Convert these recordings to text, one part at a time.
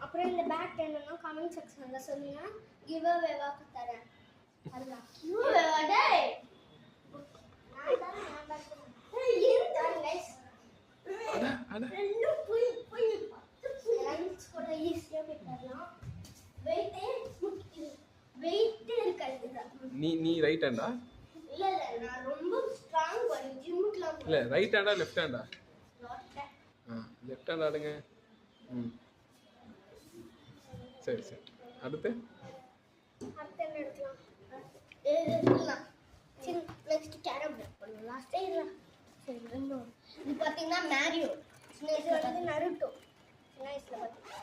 அப்புறம் இந்த பேட் என்னன்னா கமெண்ட் செக்ஷன்ல சொல்லுங்க கிவ் அவேவாக்கு தரேன் அதுதான் கிவ் அவே டேய் நீ ரைட் ஹேண்டா இல்ல நான் ரொம்ப ஸ்ட்ராங் பாடி ஜிம்முக்குலாம் இல்ல ரைட் ஹேண்டா லெஃப்ட் ஹேண்டா லெஃப்ட் ஹேண்ட் ஆடுங்க சரி சரி அடுத்து என்ன எடுக்கலாம் சரி நெக்ஸ்ட் கேரம் பிளேக் பண்ணலாம் லாஸ்ட் இதெல்லாம் சரி ரெண்டும் இது பாத்தீங்கன்னா மேரியோ சின்ன வயசுல வந்து நருட்டோ சின்ன வயசுல பாத்தீங்கன்னா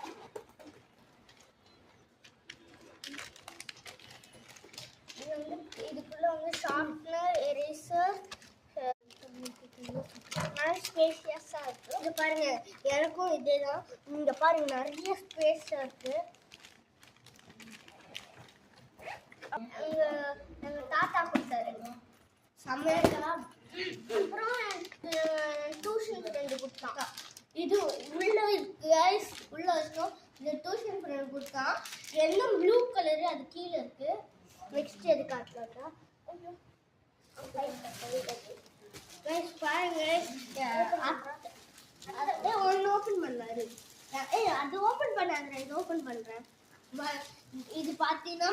இது வந்து இதுக்குள்ள வந்து ஷார்ப்னர் எரேசர் ஸ்பேஷியஸா இருக்கு இது பாருங்க எனக்கும் இதேதான் இங்க பாருங்க நிறைய ஸ்பேஸ் இருக்கு எங்க தாத்தா கொடுத்தாரு சமையலா அப்புறம் டியூஷன் ஃப்ரெண்டு கொடுத்தான் இது உள்ள இருக்கு கைஸ் உள்ள வச்சோம் இந்த டியூஷன் ஃப்ரெண்டு கொடுத்தான் எல்லாம் ப்ளூ கலரு அது கீழே இருக்கு நெக்ஸ்ட் எது காட்டலாம்டா கைஸ் பாருங்க ஒன்று ஓப்பன் பண்ணாரு அது ஓப்பன் பண்ணாங்க இது ஓப்பன் பண்றேன் இது பார்த்தீங்கன்னா